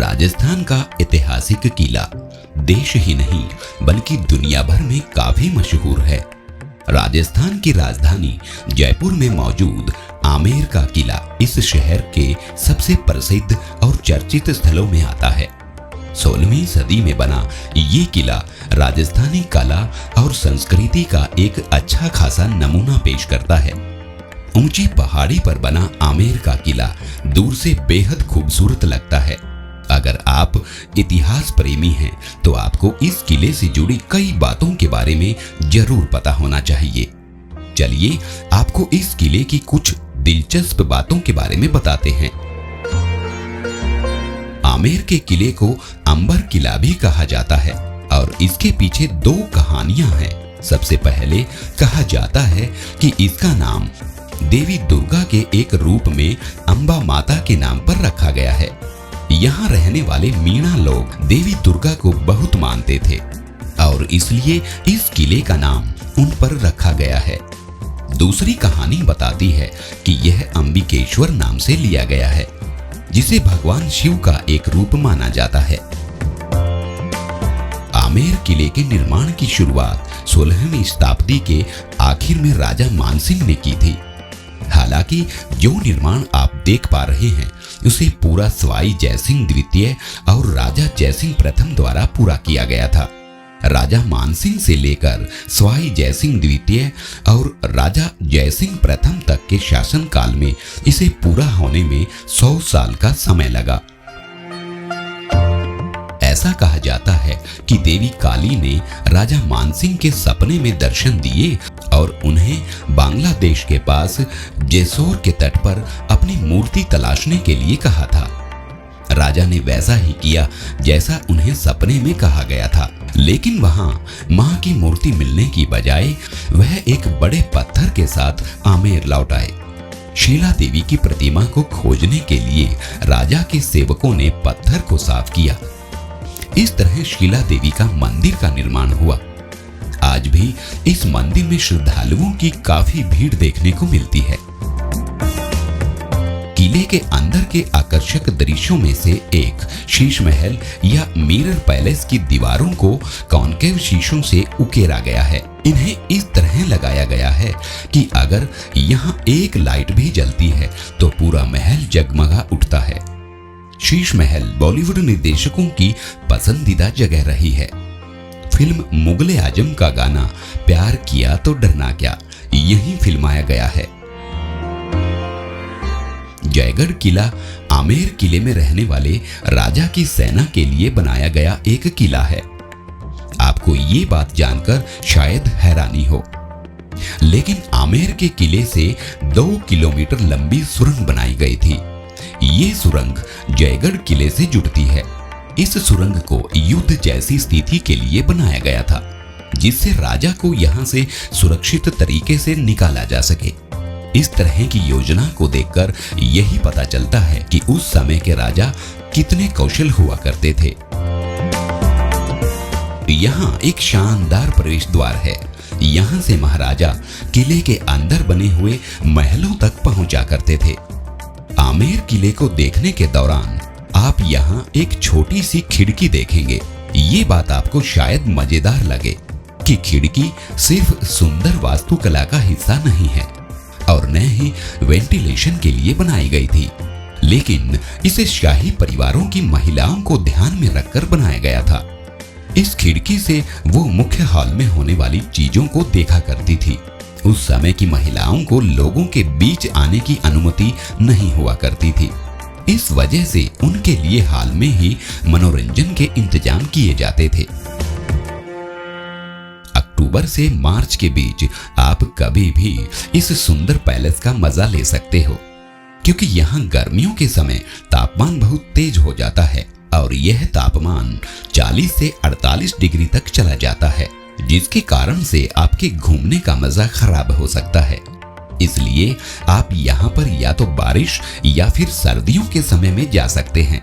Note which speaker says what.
Speaker 1: राजस्थान का ऐतिहासिक किला देश ही नहीं बल्कि दुनिया भर में काफी मशहूर है। राजस्थान की राजधानी जयपुर में मौजूद आमेर का किला इस शहर के सबसे प्रसिद्ध और चर्चित स्थलों में आता है। 16वीं सदी में बना ये किला राजस्थानी कला और संस्कृति का एक अच्छा खासा नमूना पेश करता है। ऊंची पहाड़ी पर बना आमेर का किला दूर से बेहद खूबसूरत लगता है। अगर आप इतिहास प्रेमी हैं तो आपको इस किले से जुड़ी कई बातों के बारे में जरूर पता होना चाहिए। चलिए आपको इस किले की कुछ दिलचस्प बातों के बारे में बताते हैं। आमेर के किले को अंबर किला भी कहा जाता है और इसके पीछे दो कहानियां हैं। सबसे पहले कहा जाता है कि इसका नाम देवी दुर्गा के एक रूप में अंबा माता के नाम पर रखा गया है। यहाँ रहने वाले मीणा लोग देवी दुर्गा को बहुत मानते थे और इसलिए इस किले का नाम उन पर रखा गया है। दूसरी कहानी बताती है कि यह अंबिकेश्वर नाम से लिया गया है, जिसे भगवान शिव का एक रूप माना जाता है। आमेर किले के निर्माण की शुरुआत 16वीं शताब्दी के आखिर में राजा मानसिंह ने की थी। हालांकि जो निर्माण आप देख पा रहे हैं उसे पूरा सवाई जयसिंह द्वितीय और राजा जयसिंह प्रथम द्वारा पूरा किया गया था। राजा मानसिंह से लेकर सवाई जयसिंह द्वितीय और राजा जयसिंह प्रथम तक के शासनकाल में इसे पूरा होने में 100 साल का समय लगा। ऐसा कहा जाता है कि देवी काली ने राजा मानसिंह के सपने में दर्शन दिए और उन्हें बांग्लादेश के पास जेसोर के तट पर अपनी मूर्ति तलाशने के लिए कहा था। राजा ने वैसा ही किया जैसा उन्हें सपने में कहा गया था, लेकिन वहां मां की मूर्ति मिलने की बजाय वह एक बड़े पत्थर के साथ आमेर लौट आए। शीला देवी की प्रतिमा को खोजने के लिए राजा के सेवकों ने पत्थर को साफ किया। इस तरह शीला देवी का मंदिर का निर्माण हुआ। आज भी इस मंदिर में श्रद्धालुओं की काफी भीड़ देखने को मिलती है। किले के अंदर के आकर्षक दृश्यों में से एक शीश महल या मिरर पैलेस की दीवारों को कॉन्केव शीशों से उकेरा गया है। इन्हें इस तरह लगाया गया है कि अगर यहाँ एक लाइट भी जलती है तो पूरा महल जगमगा उठता है। शीश महल बॉलीवुड निर्देशकों की पसंदीदा जगह रही है। फिल्म मुगले आजम का गाना प्यार किया तो डरना क्या यहीं फिल्माया गया है। जयगढ़ किला आमेर किले में रहने वाले राजा की सेना के लिए बनाया गया एक किला है। आपको ये बात जानकर शायद हैरानी हो, लेकिन आमेर के किले से 2 किलोमीटर लंबी सुरंग बनाई गई थी। ये सुरंग जयगढ़ किले से जुड़ती है। इस सुरंग को युद्ध जैसी स्थिति के लिए बनाया गया था, जिससे राजा को यहाँ से सुरक्षित तरीके से निकाला जा सके। इस तरह की योजना को देखकर यही पता चलता है कि उस समय के राजा कितने कौशल हुआ करते थे। यहाँ एक शानदार प्रवेश द्वार है। यहाँ से महाराजा किले के अंदर बने हुए महलों तक पहुंचा करते थे। आमेर किले को देखने के दौरान आप यहाँ एक छोटी सी खिड़की देखेंगे। ये बात आपको शायद मजेदार लगे कि खिड़की सिर्फ सुंदर वास्तुकला का हिस्सा नहीं है और न ही वेंटिलेशन के लिए बनाई गई थी, लेकिन इसे शाही परिवारों की महिलाओं को ध्यान में रखकर बनाया गया था। इस खिड़की से वो मुख्य हॉल में होने वाली चीजों को देखा करती थी। उस समय की महिलाओं को लोगों के बीच आने की अनुमति नहीं हुआ करती थी। इस वजह से उनके लिए हाल में ही मनोरंजन के इंतजाम किए जाते थे। अक्टूबर से मार्च के बीच आप कभी भी इस सुंदर पैलेस का मजा ले सकते हो, क्योंकि यहाँ गर्मियों के समय तापमान बहुत तेज हो जाता है और यह तापमान 40 से 48 डिग्री तक चला जाता है, जिसके कारण से आपके घूमने का मजा खराब हो सकता है। इसलिए आप यहाँ पर या तो बारिश या फिर सर्दियों के समय में जा सकते हैं।